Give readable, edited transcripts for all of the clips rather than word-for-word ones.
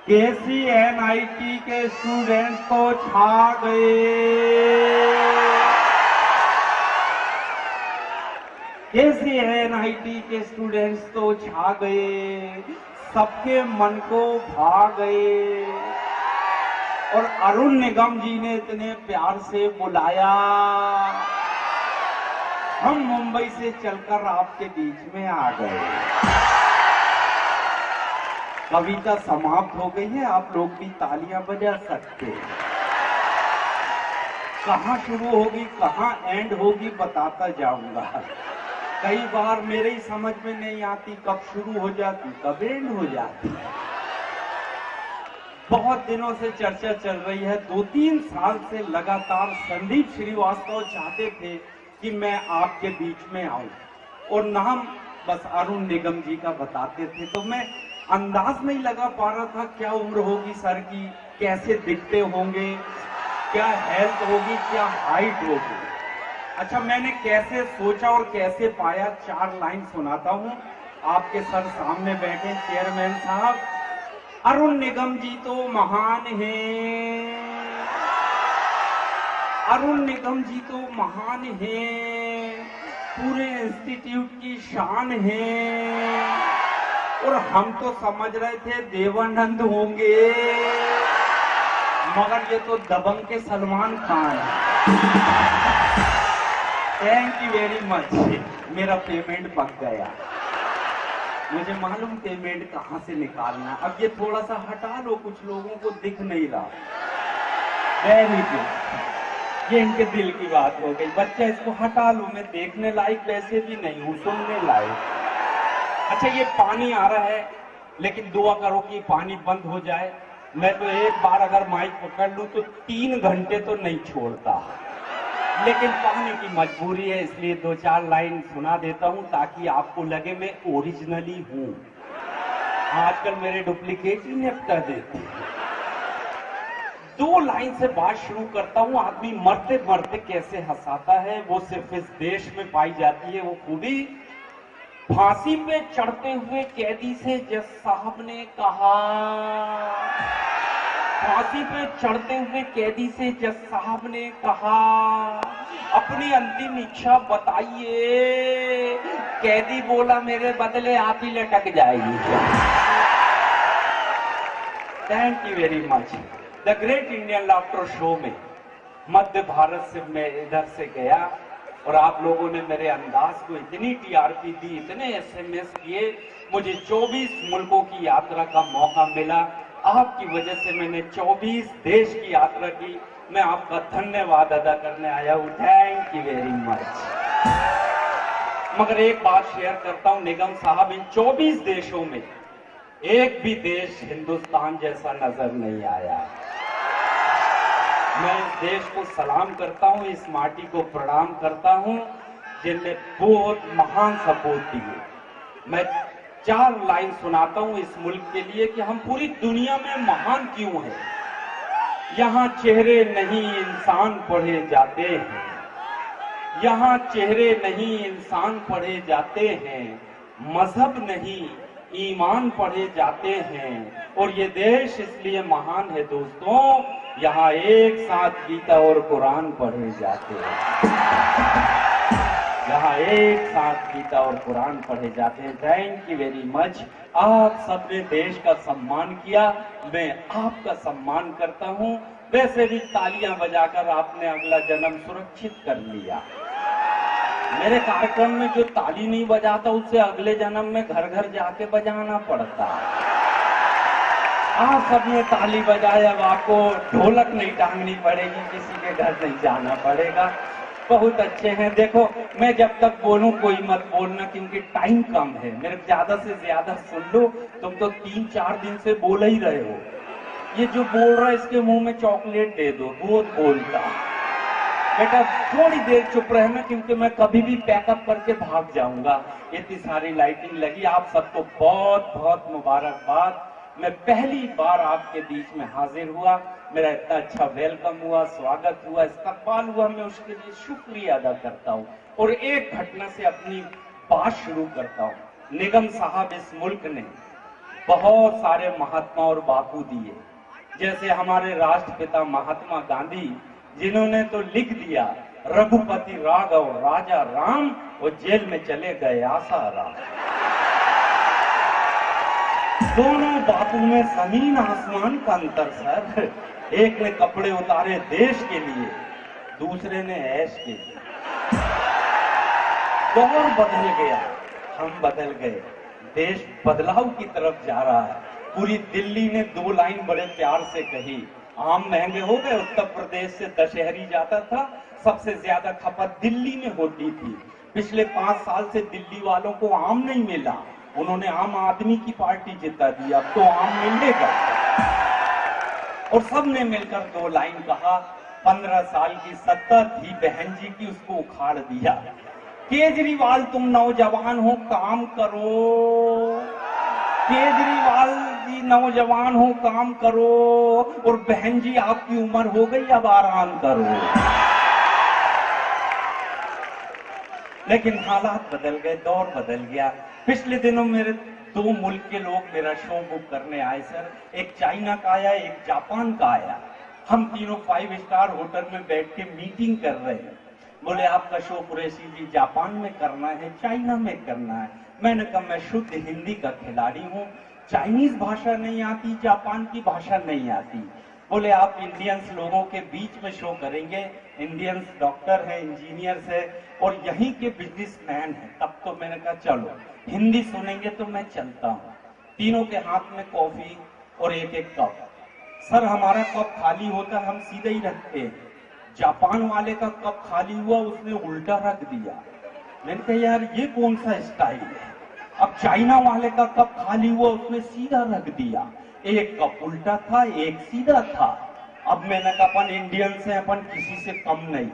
KCNIT के students तो छा गए। KCNIT के स्टूडेंट्स तो छा गए, सबके मन को भा गए। और अरुण निगम जी ने इतने प्यार से बुलाया, हम मुंबई से चलकर आपके बीच में आ गए। कविता समाप्त हो गई है, आप लोग भी तालियां बजा सकते। कहां शुरू होगी कहां एंड होगी बताता जाऊंगा। कई बार मेरे ही समझ में नहीं आती कब शुरू हो जाती कब एंड हो जाती। बहुत दिनों से चर्चा चल रही है, 2-3 साल से लगातार संदीप श्रीवास्तव चाहते थे कि मैं आपके बीच में आऊं और नाम बस अरुण निगम जी का बताते थे, तो मैं अंदाज नहीं लगा पा रहा था क्या उम्र होगी सर की, कैसे दिखते होंगे, क्या हेल्थ होगी, क्या हाइट होगी। अच्छा, मैंने कैसे सोचा और कैसे पाया, 4 लाइन सुनाता हूं। आपके सर सामने बैठे चेयरमैन साहब, अरुण निगम जी तो महान हैं, अरुण निगम जी तो महान हैं, पूरे इंस्टीट्यूट की शान है। और हम तो समझ रहे थे देवानंद होंगे, मगर ये तो दबंग के Salman Khan. Thank you very much, मेरा पेमेंट पक गया। मुझे मालूम पेमेंट कहां से निकालना। अब ये थोड़ा सा हटा लो, कुछ लोगों को दिख नहीं रहा। वेरी गुड, ये इनके दिल की बात हो गई। बच्चा इसको हटा लो, मैं देखने लायक वैसे भी नहीं हूं, सुनने लायक। अच्छा, ये पानी आ रहा है, लेकिन दुआ करो कि पानी बंद हो जाए। मैं तो एक बार अगर माइक पकड़ लूं तो 3 घंटे तो नहीं छोड़ता, लेकिन पानी की मजबूरी है, इसलिए 2-4 लाइन सुना देता हूं ताकि आपको लगे मैं ओरिजिनली हूं। आजकल मेरे डुप्लीकेट ही निपटा देते हैं। 2 लाइन से बात शुरू करता हूं। आदमी मरते मरते कैसे हंसाता है, वो सिर्फ इस देश में पाई जाती है वो खूबी। फांसी पे चढ़ते हुए कैदी से जज साहब ने कहा, फांसी पे चढ़ते हुए कैदी से जज साहब ने कहा, अपनी अंतिम इच्छा बताइए। कैदी बोला, मेरे बदले आप ही लटक जाएगी। Thank you very much. The great Indian laughter show में मध्य भारत से मैं इधर से गया और आप लोगों ने मेरे अंदाज को इतनी टीआरपी दी, इतने एसएमएस किए, मुझे 24 मुल्कों की यात्रा का मौका मिला। आपकी वजह से मैंने 24 देश की यात्रा की। मैं आपका धन्यवाद अदा करने आया हूं। Thank you very much. मगर एक बात शेयर करता हूं निगम साहब, इन 24 देशों में एक भी देश हिंदुस्तान जैसा नजर नहीं आया। मैं इस देश को सलाम करता हूं, इस माटी को प्रणाम करता हूं जिनने बहुत महान सपूत दिए। मैं 4 लाइन सुनाता हूं इस मुल्क के लिए कि हम पूरी दुनिया में महान क्यों हैं। यहाँ चेहरे नहीं इंसान पढ़े जाते हैं, यहाँ चेहरे नहीं इंसान पढ़े जाते हैं, मजहब नहीं ईमान पढ़े जाते हैं। और ये देश इसलिए महान है दोस्तों, यहाँ एक साथ गीता और कुरान पढ़े जाते हैं, यहाँ एक साथ गीता और कुरान पढ़े जाते हैं। Thank you very much. आप सबने देश का सम्मान किया, मैं आपका सम्मान करता हूँ। वैसे भी तालियां बजाकर आपने अगला जन्म सुरक्षित कर लिया। मेरे कार्यक्रम में जो ताली नहीं बजाता उसे अगले जन्म में घर घर जाके बजाना पड़ता। आप सबने ताली बजाया, अब आपको ढोलक नहीं टांगनी पड़ेगी, किसी के घर नहीं जाना पड़ेगा। बहुत अच्छे हैं। देखो, मैं जब तक बोलूं कोई मत बोलना, क्योंकि टाइम कम है। मेरे ज्यादा से ज्यादा सुन लो। तुम तो 3-4 दिन से बोल ही रहे हो। ये जो बोल रहा है इसके मुंह में चॉकलेट दे दो, बहुत बोलता। बेटा थोड़ी देर चुप रहना, क्योंकि मैं कभी भी पैकअप करके भाग जाऊंगा। इतनी सारी लाइटिंग लगी। आप सबको बहुत बहुत मुबारकबाद। मैं पहली बार आपके बीच में हाजिर हुआ, मेरा इतना अच्छा वेलकम हुआ, स्वागत हुआ, इस्तकबाल हुआ, मैं उसके लिए शुक्रिया अदा करता हूँ। और एक घटना से अपनी बात शुरू करता हूँ। निगम साहब, इस मुल्क ने बहुत सारे महात्मा और बापू दिए, जैसे हमारे राष्ट्रपिता महात्मा गांधी, जिन्होंने तो लिख दिया रघुपति राघव राजा राम, वो जेल में चले गए आसाराम। दोनों बापू में जमीन आसमान का अंतर सर। एक ने कपड़े उतारे देश के लिए, दूसरे ने ऐश के लिए। दौर बदल गया, हम बदल गए, देश बदलाव की तरफ जा रहा है। पूरी दिल्ली ने 2 लाइन बड़े प्यार से कही, आम महंगे हो गए। उत्तर प्रदेश से दशहरी जाता था, सबसे ज्यादा खपत दिल्ली में होती थी। पिछले 5 साल से दिल्ली वालों को आम नहीं मिला, उन्होंने आम आदमी की पार्टी जिता दी, अब तो आम मिलेगा। और सबने मिलकर 2 लाइन कहा। 15 साल की सत्ता थी बहन जी की, उसको उखाड़ दिया। केजरीवाल तुम नौजवान हो, काम करो। केजरीवाल जी नौजवान हो, काम करो। और बहन जी आपकी उम्र हो गई, अब आराम करो। लेकिन हालात बदल गए, दौर बदल गया। पिछले दिनों मेरे 2 मुल्क के लोग मेरा शो बुक करने आए सर। एक चाइना का आया, एक जापान का आया। हम तीनों 5 स्टार होटल में बैठ के मीटिंग कर रहे हैं। बोले आपका शो कुरैशी जी जापान में करना है, चाइना में करना है। मैंने कहा मैं शुद्ध हिंदी का खिलाड़ी हूँ, चाइनीज भाषा नहीं आती, जापान की भाषा नहीं आती। बोले आप इंडियंस लोगों के बीच में शो करेंगे, इंडियंस डॉक्टर हैं, इंजीनियर्स हैं और यहीं के बिजनेसमैन हैं। तब तो मैंने कहा चलो हिंदी सुनेंगे तो मैं चलता हूँ। तीनों के हाथ में कॉफी और एक कप। सर हमारा कप खाली होता हम सीधे ही रखते हैं, जापान वाले का कप खाली हुआ, उसने उल्टा रख दिया। मैंने कहा यार ये कौन सा स्टाइल है। अब चाइना वाले का कप खाली हुआ, उसने सीधा रख दिया। एक कप उल्टा था, एक सीधा था। अब मैंने कहा अपन इंडियन से, अपन किसी से कम नहीं,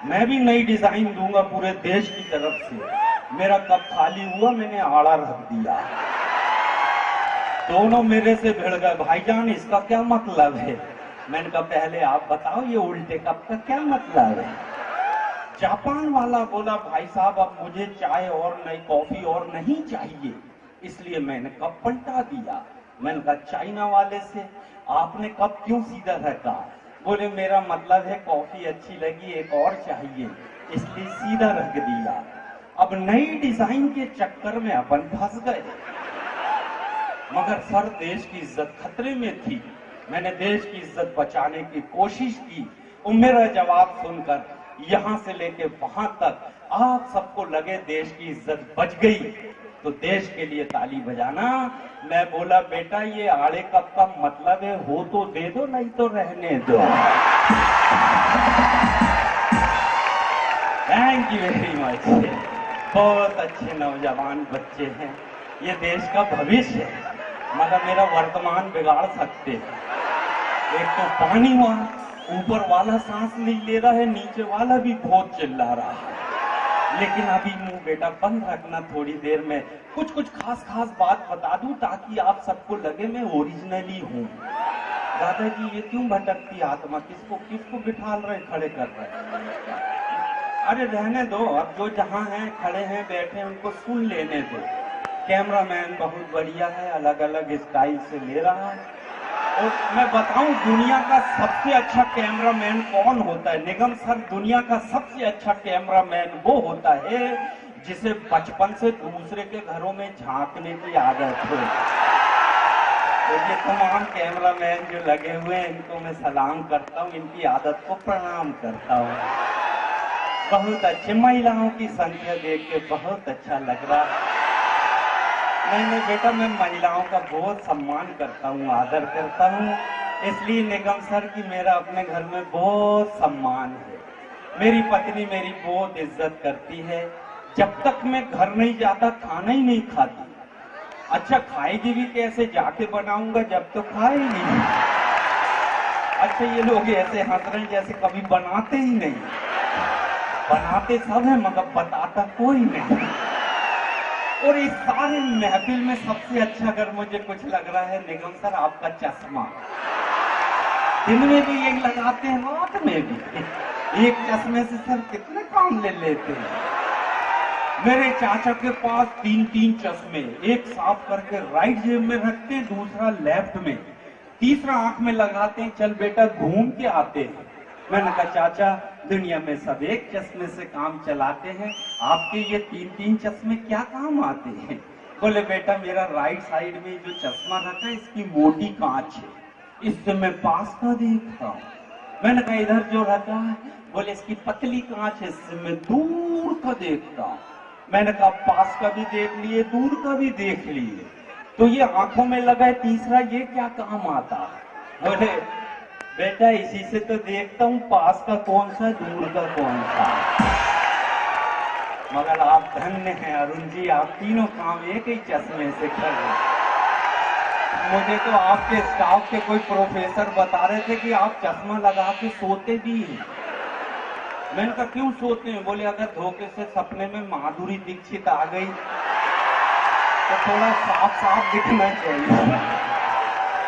मैं भी नई डिजाइन दूंगा पूरे देश की तरफ से। मेरा कप खाली हुआ, मैंने आड़ा रख दिया। दोनों मेरे से भिड़ गए, भाईजान इसका क्या मतलब है। मैंने कहा पहले आप बताओ ये उल्टे कप का क्या मतलब है। जापान वाला बोला भाई साहब अब मुझे चाय और नहीं, कॉफी और नहीं चाहिए, इसलिए मैंने कप पलटा दिया। मैंने कहा चाइना वाले से आपने कप क्यों सीधा रखा। बोले मेरा मतलब है कॉफी अच्छी लगी, एक और चाहिए, इसलिए सीधा रख दिया। अब नई डिजाइन के चक्कर में अपन फंस गए। मगर सर देश की इज्जत खतरे में थी, मैंने देश की इज्जत बचाने की कोशिश की। और मेरा जवाब सुनकर यहाँ से लेके वहां तक आप सबको लगे देश की इज्जत बच गई, तो देश के लिए ताली बजाना। मैं बोला बेटा ये आड़े कप का मतलब है, हो तो दे दो, नहीं तो रहने दो। Thank you very much. बहुत अच्छे नौजवान बच्चे हैं, ये देश का भविष्य है, मगर मेरा वर्तमान बिगाड़ सकते हैं। एक तो पानी वहां, ऊपर वाला सांस नहीं ले रहा है, नीचे वाला भी बहुत चिल्ला रहा है। लेकिन अभी मुंह बेटा बंद रखना, थोड़ी देर में कुछ खास बात बता दूं ताकि आप सबको लगे मैं ओरिजिनली हूँ। दादाजी ये क्यों भटकती आत्मा, किसको बिठा रहे, खड़े कर रहे। अरे रहने दो, अब जो जहाँ हैं खड़े हैं बैठे हैं उनको सुन लेने दो। कैमरामैन बहुत बढ़िया है, अलग अलग स्टाइल से ले रहा है। और मैं बताऊं दुनिया का सबसे अच्छा कैमरामैन कौन होता है। निगम सर, दुनिया का सबसे अच्छा कैमरामैन वो होता है जिसे बचपन से दूसरे के घरों में झांकने की आदत हो। तो ये तमाम कैमरामैन जो लगे हुए हैं इनको मैं सलाम करता हूँ, इनकी आदत को प्रणाम करता हूँ। बहुत अच्छे, महिलाओं की संख्या देख के बहुत अच्छा लग रहा। नहीं बेटा, मैं महिलाओं का बहुत सम्मान करता हूँ, आदर करता हूँ, इसलिए निगम सर की मेरा अपने घर में बहुत सम्मान है। मेरी पत्नी मेरी बहुत इज्जत करती है। जब तक मैं घर नहीं जाता खाना ही नहीं खाती। अच्छा खाएगी भी कैसे, जाके बनाऊंगा जब तो खाएगी। अच्छा ये लोग ऐसे हंस रहे हैं जैसे कभी बनाते ही नहीं। बनाते सब है मगर बताता कोई नहीं। और इस सारे महफिल में सबसे अच्छा अगर मुझे कुछ लग रहा है निगम सर आपका चश्मा। दिन में भी यही लगाते हैं, रात में भी। एक चश्मे से सर कितने काम ले लेते हैं। मेरे चाचा के पास 3-3 चश्मे, एक साफ करके राइट जेब में रखते हैं, दूसरा लेफ्ट में, तीसरा आंख में लगाते हैं, चल बेटा घूम के आते हैं। मैंने कहा चाचा दुनिया में सब एक चश्मे से काम चलाते हैं, आपके ये 3-3 चश्मे क्या काम आते हैं? बोले बेटा मेरा राइट साइड में जो चश्मा रखा है इसकी मोटी कांच है, इससे मैं पास का देखता हूँ। मैंने कहा इधर जो रखा है, बोले इसकी पतली कांच है, इससे मैं दूर का देखता हूँ। मैंने कहा पास का भी देख लिए, दूर का भी देख लिए, तो ये आंखों में लगा है, तीसरा ये क्या काम आता है? बोले बेटा इसी से तो देखता हूँ पास का कौन सा, दूर का कौन सा। मगर आप धन्य हैं अरुण जी, आप तीनों काम एक ही चश्मे से कर रहे हैं। मुझे तो आपके स्टाफ के कोई प्रोफेसर बता रहे थे कि आप चश्मा लगा के सोते भी हैं। मैंने कहा क्यों सोते हैं? बोले अगर धोखे से सपने में माधुरी दीक्षित आ गई तो थोड़ा साफ साफ दिखना चाहिए।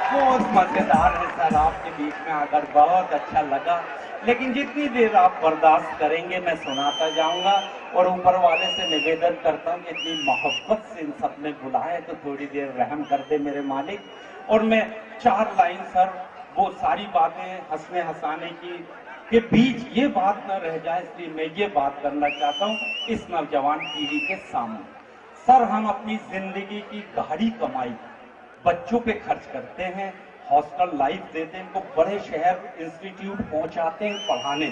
बहुत मजेदार है सर, आपके बीच में आकर बहुत अच्छा लगा, लेकिन जितनी देर आप बर्दाश्त करेंगे मैं सुनाता जाऊंगा। और ऊपर वाले से निवेदन करता हूँ कि इतनी मोहब्बत से इन सब ने बुलाया तो थोड़ी देर रहम कर दे मेरे मालिक। और मैं 4 लाइन सर, वो सारी बातें हंसने हंसाने की के बीच ये बात न रह जाए, इसलिए मैं ये बात करना चाहता हूँ इस नौजवान पीढ़ी के सामने। सर हम अपनी जिंदगी की गहरी कमाई बच्चों पे खर्च करते हैं, हॉस्टल लाइफ देते हैं, इनको बड़े शहर इंस्टीट्यूट पहुंचाते हैं पढ़ाने,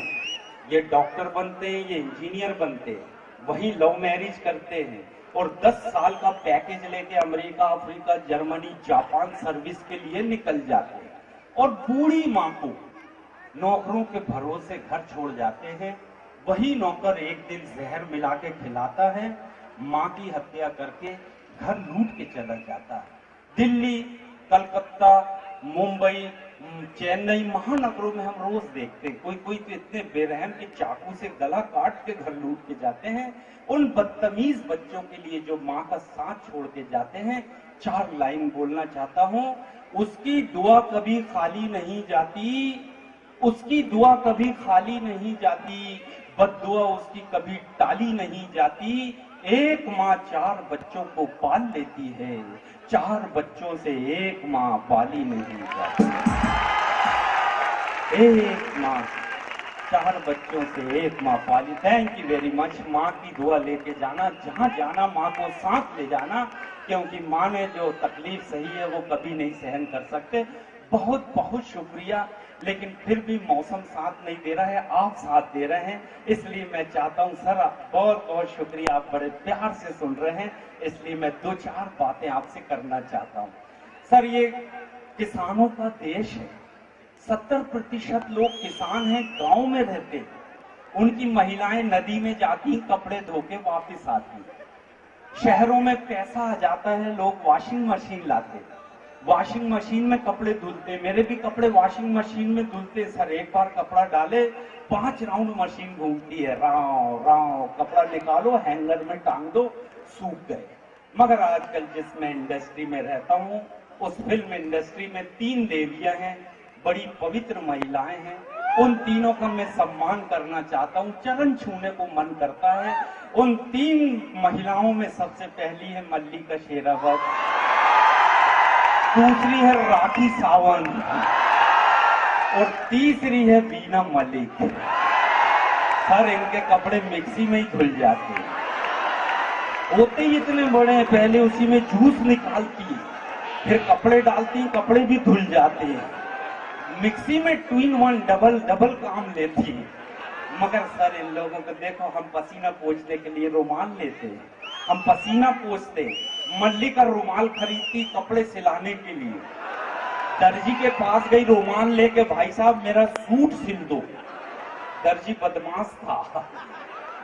ये डॉक्टर बनते हैं, ये इंजीनियर बनते हैं, वहीं लव मैरिज करते हैं और 10 साल का पैकेज लेके America, Africa, Germany, Japan service के लिए निकल जाते हैं। और बूढ़ी माँ को नौकरों के भरोसे घर छोड़ जाते हैं। वही नौकर एक दिन जहर मिला के खिलाता है, माँ की हत्या करके घर लूट के चला जाता है। दिल्ली, कलकत्ता, मुंबई, चेन्नई महानगरों में हम रोज देखते हैं, कोई कोई तो इतने बेरहम कि चाकू से गला काट के घर लूट के जाते हैं। उन बदतमीज बच्चों के लिए जो माँ का साथ छोड़ के जाते हैं, 4 लाइन बोलना चाहता हूँ। उसकी दुआ कभी खाली नहीं जाती, उसकी दुआ कभी खाली नहीं जाती, बद्दुआ उसकी कभी टाली नहीं जाती। एक माँ 4 बच्चों को पाल लेती है, 4 बच्चों से एक माँ पाली नहीं जाती। एक माँ 4 बच्चों से एक माँ पाली। Thank you very much. माँ की दुआ लेके जाना, जहाँ जाना माँ को साथ ले जाना, क्योंकि माँ ने जो तकलीफ सही है वो कभी नहीं सहन कर सकते। बहुत बहुत शुक्रिया, लेकिन फिर भी मौसम साथ नहीं दे रहा है, आप साथ दे रहे हैं, इसलिए मैं चाहता हूं सर बहुत बहुत शुक्रिया, आप बड़े प्यार से सुन रहे हैं, इसलिए मैं 2-4 बातें आपसे करना चाहता हूं। सर ये किसानों का देश है, 70% लोग किसान हैं, गांव में रहते हैं, उनकी महिलाएं नदी में जाती, कपड़े धो के वापिस आती। शहरों में पैसा आ जाता है, लोग वॉशिंग मशीन लाते, वॉशिंग मशीन में कपड़े धुलते। मेरे भी कपड़े वॉशिंग मशीन में धुलते सर, एक बार कपड़ा डाले 5 राउंड मशीन घूमती है, राव राव, कपड़ा निकालो हैंगर में टांग दो, सूख गए। मगर आजकल जिस मैं इंडस्ट्री में रहता हूँ, उस फिल्म इंडस्ट्री में 3 देवियां हैं, बड़ी पवित्र महिलाएं हैं, उन तीनों का मैं सम्मान करना चाहता हूँ, चरण छूने को मन करता है। उन 3 महिलाओं में सबसे पहली है मल्लिका शेरावत, दूसरी है राखी सावंत और तीसरी है बीना मलिक। सर इनके कपड़े मिक्सी में ही धुल जाते हैं, होते ही इतने बड़े हैं, पहले उसी में जूस निकालती, फिर कपड़े डालती, कपड़े भी धुल जाते हैं। मिक्सी में 2 in 1 डबल काम लेती है। मगर सर इन लोगों को देखो, हम पसीना पोंछने के लिए रुमाल लेते हैं, हम पसीना पोंछते, मल्लिका रुमाल खरीदती कपड़े सिलाने के लिए, दर्जी के पास गई रुमाल लेके, भाई साहब मेरा सूट सिल दो। दर्जी बदमाश था,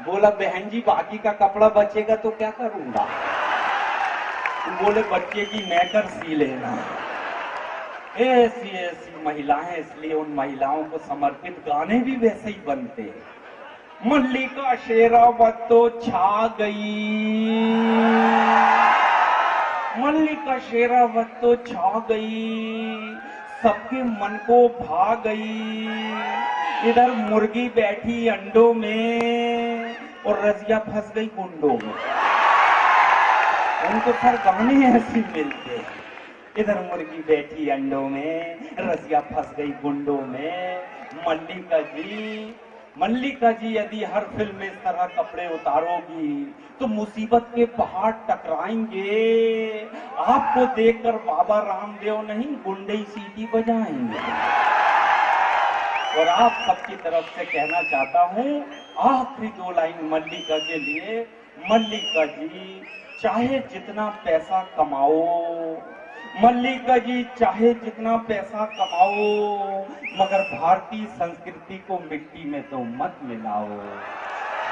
बोला बहन जी बाकी का कपड़ा बचेगा तो क्या करूंगा? बोले बच्चे की मैटर सी लेना। ऐसी ऐसी महिलाएं, इसलिए उन महिलाओं को समर्पित गाने भी वैसे ही बनते हैं। मल्लिका शेरावत तो छा गई, मल्लिका शेरावत तो छा गई, सबके मन को भा गई। इधर मुर्गी बैठी अंडों में, और रजिया फंस गई गुंडों में। उनको सर गाने ऐसे मिलते हैं, इधर मुर्गी बैठी अंडों में, रजिया फंस गई गुंडों में। मल्लिका जी यदि हर फिल्म में इस तरह कपड़े उतारोगी तो मुसीबत के पहाड़ टकराएंगे। आपको देखकर बाबा रामदेव नहीं, गुंडे ही सीटी बजाएंगे। और आप सबकी तरफ से कहना चाहता हूं आखिरी 2 लाइन मल्लिका के लिए। मल्लिका जी चाहे जितना पैसा कमाओ, मल्लिका जी चाहे जितना पैसा कमाओ, मगर भारतीय संस्कृति को मिट्टी में तो मत मिलाओ,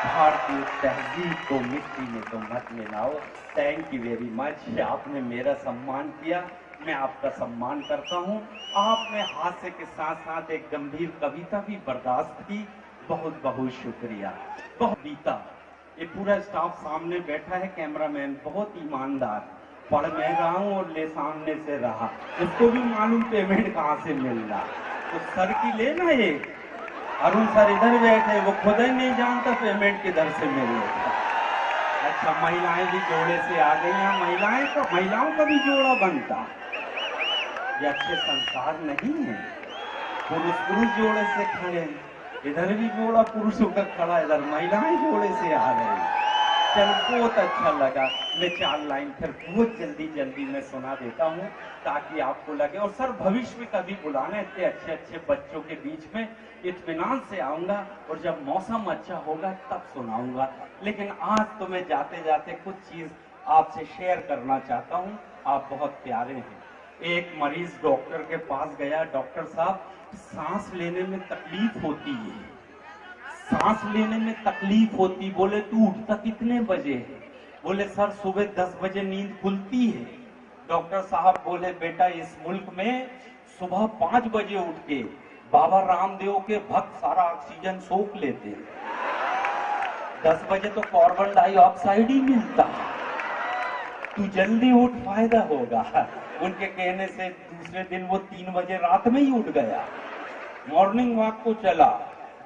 भारतीय तहजीब को मिट्टी में तो मत मिलाओ। Thank you very much. आपने मेरा सम्मान किया, मैं आपका सम्मान करता हूं। आपने हास्य के साथ साथ एक गंभीर कविता भी बर्दाश्त की, बहुत बहुत शुक्रिया। बहुत बीता, ये पूरा स्टाफ सामने बैठा है, कैमरामैन बहुत ईमानदार, पढ़ मैं रहा हूँ और ले सामने से रहा, उसको भी मालूम पेमेंट कहाँ से मिल रहा। तो सर की लेना ये, अरुण सर इधर बैठे, वो खुद ही नहीं जानता पेमेंट किधर से मिल रहा। अच्छा, महिलाएं भी जोड़े से आ गई हैं, महिलाओं का भी जोड़ा बनता, ये अच्छे संस्कार नहीं है। पुरुष जोड़े से खड़े, इधर भी जोड़ा पुरुषों का खड़ा, इधर महिलाएं जोड़े से आ रही। चल बहुत अच्छा लगा। मैं 4 लाइन फिर बहुत जल्दी में सुना देता हूँ ताकि आपको लगे। और सर भविष्य में कभी बुलाना, इतने अच्छे बच्चों के बीच में इत्मीनान से आऊंगा, और जब मौसम अच्छा होगा तब सुनाऊंगा। लेकिन आज तो मैं जाते जाते कुछ चीज आपसे शेयर करना चाहता हूँ। आप बहुत प्यारे हैं। एक मरीज डॉक्टर के पास गया, डॉक्टर साहब सांस लेने में तकलीफ होती है, सांस लेने में तकलीफ होती। बोले तू उठता कितने बजे है? बोले सर सुबह 10 बजे नींद खुलती है। डॉक्टर साहब बोले बेटा इस मुल्क में सुबह 5 बजे उठ के बाबा रामदेव के भक्त सारा ऑक्सीजन सोख लेते, 10 बजे तो कार्बन डाइऑक्साइड ही मिलता। तू जल्दी उठ, फायदा होगा। उनके कहने से दूसरे दिन वो 3 बजे रात में ही उठ गया, मॉर्निंग वॉक को चला।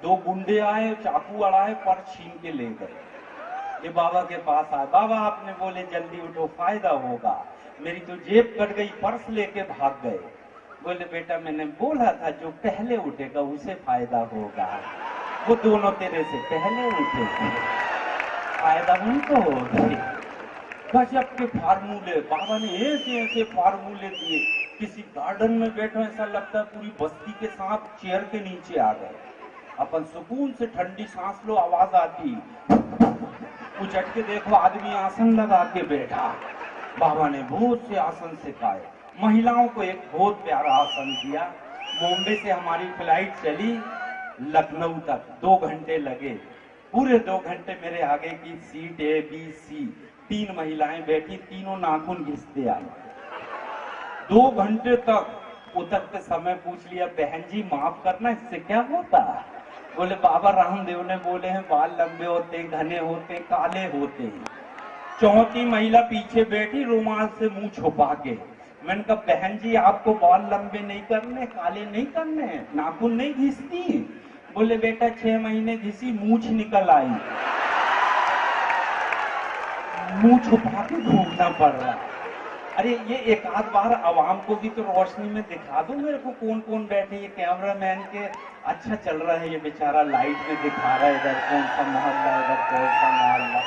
2 गुंडे आए, चाकू अड़ाए, पर्स छीन के ले गए। ये बाबा के पास आए, बाबा आपने बोले जल्दी उठो फायदा होगा, मेरी तो जेब कट गई, पर्स लेके भाग गए। बोले बेटा मैंने बोला था जो पहले उठेगा उसे फायदा होगा, वो दोनों तेरे से पहले उठे, फायदा उनको होगा। गजब के फार्मूले, बाबा ने ऐसे फार्मूले दिए। किसी गार्डन में बैठो, ऐसा लगता है पूरी बस्ती के सांप चेयर के नीचे आ गए। अपन सुकून से ठंडी सांस लो, आवाज आती, उचट के देखो आदमी आसन लगा के बैठा। बाबा ने बहुत से आसन सिखाए, महिलाओं को एक बहुत प्यारा आसन दिया। बॉम्बे से हमारी फ्लाइट चली लखनऊ तक, 2 घंटे लगे। पूरे 2 घंटे मेरे आगे की सीट A, B, C, 3 महिलाएं बैठी, तीनों नाखून घिसते आई। 2 घंटे तक उतरते समय पूछ लिया बहन जी माफ करना, इससे क्या होता? बोले बाबा रामदेव ने बोले हैं बाल लंबे होते, घने होते, काले होते हैं। चौथी महिला पीछे बैठी रुमाल से मुंह छुपा के। मैंने कहा बहन जी आपको बाल लंबे नहीं करने, काले नहीं करने, नाखून नहीं घिसती? बोले बेटा 6 महीने घिसी, मूछ निकल आई, मुंह छुपा के घूमना पड़ रहा। अरे ये एक आध बार आवाम को भी तो रोशनी में दिखा दो मेरे को कौन कौन बैठे। ये कैमरामैन के अच्छा चल रहा है, ये बेचारा लाइट में दिखा रहा है इधर कौन सा मोहल्ला, इधर कौन सा मोहल्ला।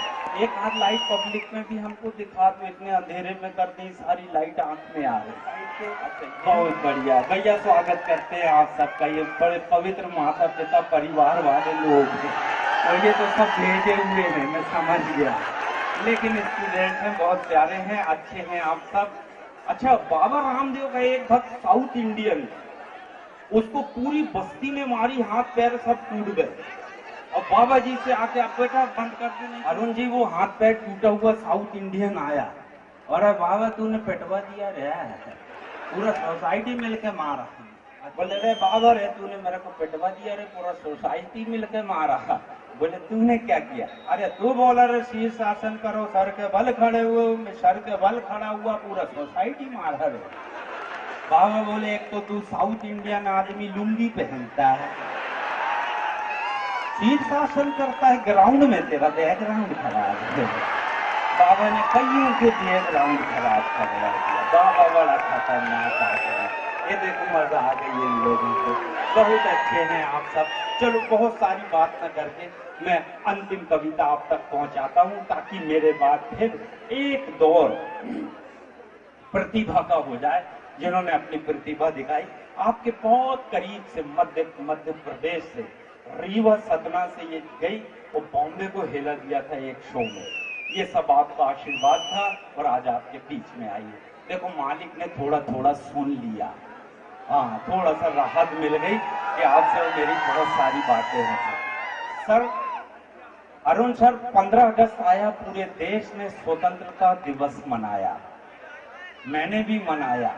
एक आध लाइट पब्लिक में भी हमको दिखा दो, इतने अंधेरे में कर दी सारी लाइट आंख में आ रही। बहुत बढ़िया भैया, स्वागत करते हैं आप सबका। ये बड़े पवित्र माता पिता परिवार वाले लोग हैं, और ये तो सब भेजे हुए हैं, मैं समझ गया। लेकिन स्टूडेंट हैं, बहुत प्यारे हैं, अच्छे हैं आप सब। अच्छा, बाबा रामदेव का एक भक्त साउथ इंडियन, उसको पूरी बस्ती ने मारी, हाथ पैर सब टूट गए। और बाबा जी से आके आप बेटा बंद कर दें अरुण जी, वो हाथ पैर टूटा हुआ साउथ इंडियन आया, और बाबा तूने पेटवा दिया रे, पूरा सोसाइटी मिलके मारा। बोले रे बाबा रे तूने मेरे को पेटवा दिया रे, पूरा सोसाइटी मिलके मारा। बोले तूने क्या किया? अरे तू बोला रे शीर्षासन करो, सर के बल खड़े हुए, सर के बल खड़ा हुआ, पूरा सोसाइटी मारा रे। बाबा बोले एक तो तू साउथ इंडियन आदमी लुंगी पहनता है, शीर्षासन करता है ग्राउंड में, तेरा बैकग्राउंड खराब है। बाबा ने कईयों के बैकग्राउंड खराब करवा दिया। बाबा बड़ा खतरनाक आदमी है। ये देखो मजा आ गई इन लोगों को, बहुत अच्छे हैं आप सब। चलो बहुत सारी बात न करके मैं अंतिम कविता आप तक पहुंचाता हूं, ताकि मेरे बाद फिर एक दौर प्रतिभा का हो जाए, जिन्होंने अपनी प्रतिभा दिखाई। आपके बहुत करीब से मध्य प्रदेश से रीवा सतना से ये गई और बॉम्बे को हिला दिया था एक शो में। ये सब आपका आशीर्वाद था और आज आपके बीच में आई है। देखो मालिक ने थोड़ा थोड़ा सुन लिया, हाँ थोड़ा सा राहत मिल गई कि आपसे मेरी बहुत सारी बातें हो सकी। सर अरुण सर, 15 अगस्त आया, पूरे देश ने स्वतंत्रता दिवस मनाया, मैंने भी मनाया,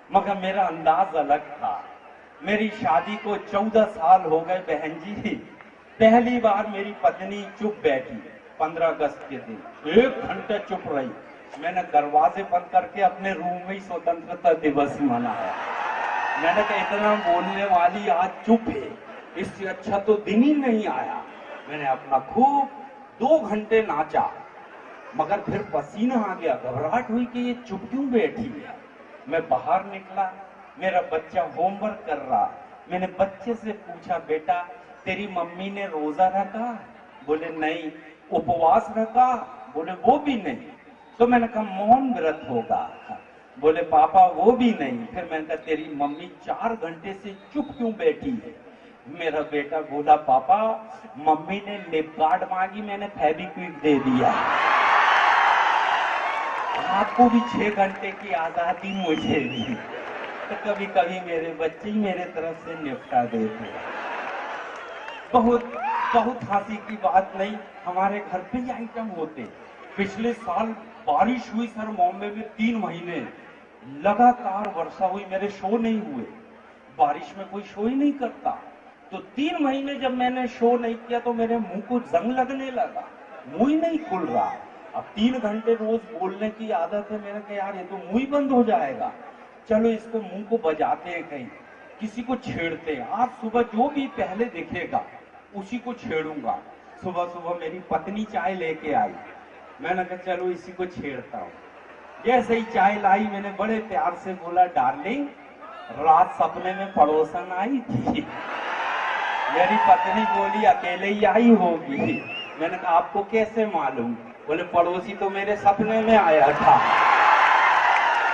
मगर मेरा अंदाज अलग था। मेरी शादी को 14 साल हो गए बहन जी। पहली बार मेरी पत्नी चुप बैठी 15 अगस्त के दिन, 1 घंटा चुप रही। मैंने दरवाजे बंद करके अपने रूम में ही स्वतंत्रता दिवस मनाया। मैंने कहा इतना बोलने वाली आज चुप है, इससे अच्छा तो दिन ही नहीं आया। मैंने अपना खूब 2 घंटे नाचा, मगर फिर पसीना आ गया, घबराहट हुई कि ये चुप क्यों बैठी है। मैं बाहर निकला, मेरा बच्चा होमवर्क कर रहा। मैंने बच्चे से पूछा, बेटा तेरी मम्मी ने रोजा रखा? बोले नहीं। उपवास रखा? बोले वो भी नहीं। तो मैंने कहा मौन व्रत होगा? बोले पापा वो भी नहीं। फिर मैंने कहा तेरी मम्मी 4 घंटे से चुप क्यों बैठी है? मेरा बेटा बोला पापा मम्मी ने लिप गार्ड मांगी, मैंने फेविक्विक दे दिया। आपको भी 6 घंटे की आजादी, मुझे भी। तो कभी कभी मेरे बच्चे ही मेरे तरफ से निपटा देते। बहुत बहुत हंसी की बात नहीं, हमारे घर पे ही आइटम होते। पिछले साल बारिश हुई सर बॉम्बे में, 3 महीने लगातार वर्षा हुई, मेरे शो नहीं हुए। बारिश में कोई शो ही नहीं करता, तो 3 महीने जब मैंने शो नहीं किया तो मेरे मुंह को जंग लगने लगा, मुंह ही नहीं खुल रहा। अब 3 घंटे रोज बोलने की आदत है, मैंने कहा यार ये तो मुंह ही बंद हो जाएगा, चलो इसको मुंह को बजाते हैं, कहीं किसी को छेड़ते हैं। आज सुबह जो भी पहले दिखेगा उसी को छेड़ूंगा। सुबह सुबह मेरी पत्नी चाय लेके आई, मैंने कहा चलो इसी को छेड़ता हूँ। जैसे ही चाय लाई मैंने बड़े प्यार से बोला, डार्लिंग रात सपने में पड़ोसन आई थी। मेरी पत्नी बोली अकेले ही आई होगी। मैंने कहा आपको कैसे मालूम? बोले पड़ोसी तो मेरे सपने में आया था,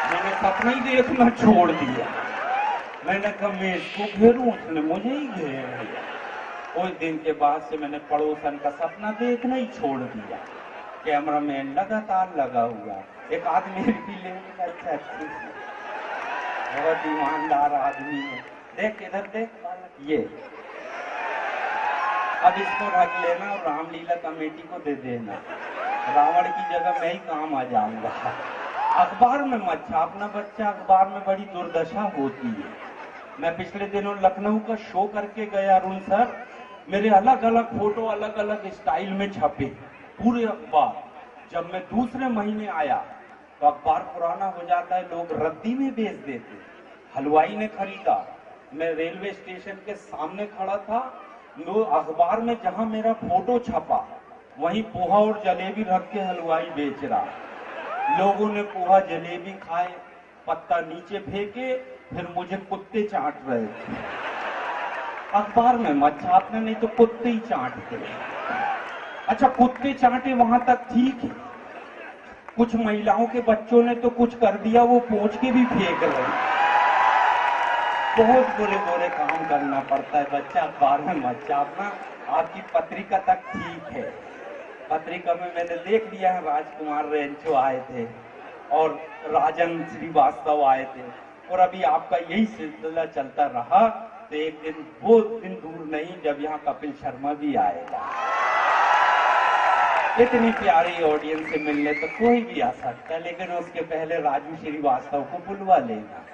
मैंने सपना ही देखना छोड़ दिया। मैंने कहा मैं इसको घेरूं, उसने मुझे ही घेर दिया। उस दिन के बाद से मैंने पड़ोसन का सपना देखना ही छोड़ दिया। कैमरा मैन लगातार लगा हुआ, एक आदमी भी लेने अच्छा अच्छी, बहुत ईमानदार आदमी है। देख इधर देख, ये अब इसको रख लेना और रामलीला कमेटी को दे देना, रावण की जगह मैं ही काम आ जाऊंगा। अखबार में मत छापना बच्चा, अखबार में बड़ी दुर्दशा होती है। मैं पिछले दिनों लखनऊ का शो करके गया अरुण सर, मेरे अलग अलग फोटो अलग अलग स्टाइल में छपे पूरे अखबार। जब मैं दूसरे महीने आया तो अखबार पुराना हो जाता है, लोग रद्दी में बेच देते। हलवाई ने खरीदा, मैं रेलवे स्टेशन के सामने खड़ा था, लोग अखबार में जहां मेरा फोटो छपा वहीं पोहा और जलेबी रख के हलवाई बेच रहा। लोगों ने पोहा जलेबी खाए, पत्ता नीचे फेंके, फिर मुझे कुत्ते चाट रहे थे। अखबार में मत छापना, नहीं तो कुत्ते ही चाटते। अच्छा कुत्ते चाटे वहां तक ठीक है, कुछ महिलाओं के बच्चों ने तो कुछ कर दिया, वो पोंछ के भी फेंक रहे। बहुत बुरे बुरे काम करना पड़ता है बच्चा, अखबार में मत छापना। आपकी पत्रिका तक ठीक है, पत्रिका में मैंने देख लिया है राजकुमार रेंचो आए थे और राजन श्रीवास्तव आए थे, और अभी आपका यही सिलसिला चलता रहा तो एक दिन वो दिन दूर नहीं जब यहाँ कपिल शर्मा भी आएगा। इतनी प्यारी ऑडियंस से मिलने तो कोई भी आ सकता है, लेकिन उसके पहले राजू श्रीवास्तव को बुलवा लेना,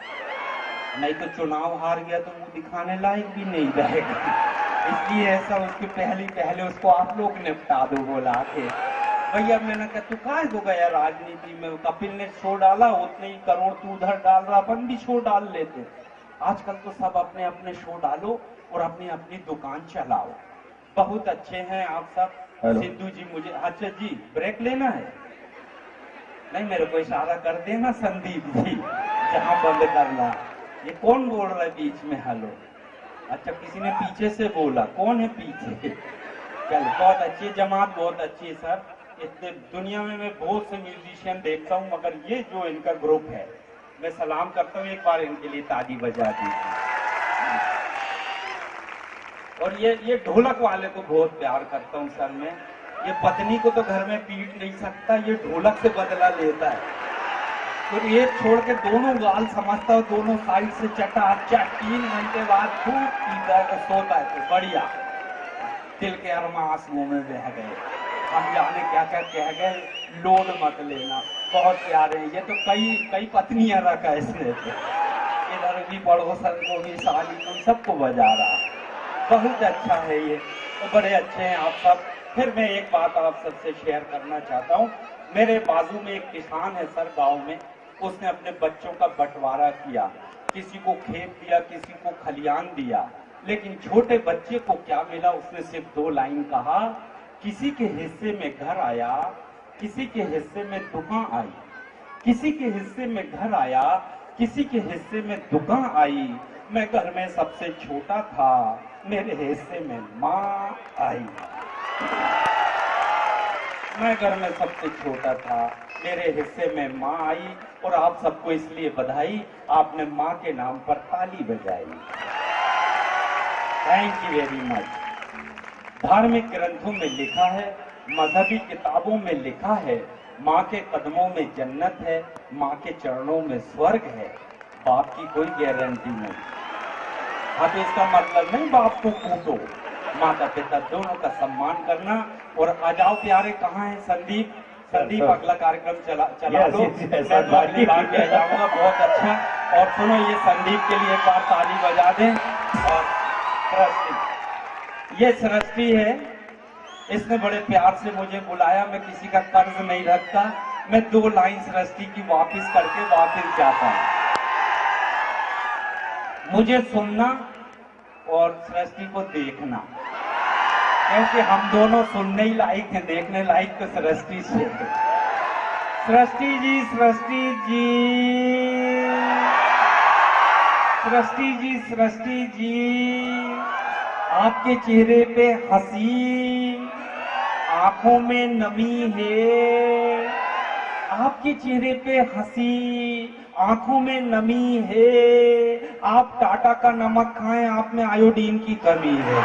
नहीं तो चुनाव हार गया तो मुंह दिखाने लायक भी नहीं रहेगा। इसलिए ऐसा उसके पहले उसको आप लोग निपटा दो बोला के। भैया मैंने कहा तू काहे हो गया राजनीति में, कपिल ने शो डाला, उतने ही करोड़ तू उधर डाल रहा, अपन भी शो डाल लेते। आजकल तो सब अपने अपने शो डालो और अपनी अपनी दुकान चलाओ। बहुत अच्छे हैं आप सब। सिद्धू जी मुझे, अच्छा जी ब्रेक लेना है? नहीं, मेरे को इशारा कर देना संदीप जी, जहां बंद करना। ये कौन बोल रहा है बीच में हेलो? अच्छा, किसी ने पीछे से बोला, कौन है पीछे? चल, बहुत अच्छी जमात, बहुत अच्छी है सर। इतने दुनिया में मैं बहुत से म्यूजिशियन देखता हूँ, मगर ये जो इनका ग्रुप है, मैं सलाम करता हूँ। एक बार इनके लिए ताली बजा दीजिए। और ये ढोलक वाले को बहुत प्यार करता हूँ सर मैं। ये पत्नी को तो घर में पीट नहीं सकता, ये ढोलक से बदला लेता है। तो ये छोड़ के दोनों गाल समझता है, दोनों साइड से चटाचट 3 घंटे बाद खूब पीता है, तो सोता है। तो बढ़िया, दिल के अरमास मुंह में बह गए, हम जाने क्या क्या कह गए, लोड मत लेना। बहुत प्यारे हैं ये तो, कई पत्नियां रखा इसने तो। इधर भी पड़ोसन को भी, साली को, सबको बजा रहा। बहुत अच्छा है ये, तो बड़े अच्छे हैं आप सब। फिर मैं एक बात आप सबसे शेयर करना चाहता हूँ। मेरे बाजू में एक किसान है सर गांव में, उसने अपने बच्चों का बंटवारा किया, किसी को खेत दिया, किसी को खलियान दिया, लेकिन छोटे बच्चे को क्या मिला? उसने सिर्फ 2 लाइन कहा, किसी के हिस्से में घर आया, किसी के हिस्से में दुकान आई, किसी के हिस्से में घर आया, किसी के हिस्से में दुकान आई, मैं घर में सबसे छोटा था, मेरे हिस्से में माँ आई। मैं घर में सबसे छोटा था, मेरे हिस्से में माँ आई। और आप सबको इसलिए बधाई, आपने माँ के नाम पर ताली बजाई। Thank you very much. धार्मिक ग्रंथों में लिखा है, मजहबी किताबों में लिखा है, माँ के कदमों में जन्नत है, माँ के चरणों में स्वर्ग है। बाप की कोई गारंटी नहीं। हाँ, तो इसका मतलब नहीं बाप को कूटो, माता पिता दोनों का सम्मान करना। और आ जाओ प्यारे, कहाँ है संदीप? संदीप अगला कार्यक्रम चला लो, मैं अगली बार भी आ जाऊंगा। बहुत अच्छा। और सुनो, ये संदीप के लिए एक बार ताली बजा दें। और सृष्टि, ये सृष्टि है, इसने बड़े प्यार से मुझे बुलाया। मैं किसी का कर्ज नहीं रखता, मैं 2 लाइन सृष्टि की वापिस करके वापिस जाता हूँ। मुझे सुनना और सृष्टि को देखना, क्योंकि हम दोनों सुनने ही लायक हैं, देखने लायक तो सृष्टि से। सृष्टि जी, सृष्टि जी, सृष्टि जी, सृष्टि जी, आपके चेहरे पे हंसी, आंखों में नमी है, आपके चेहरे पे हंसी, आंखों में नमी है। आप टाटा का नमक खाएं, आप में आयोडीन की कमी है।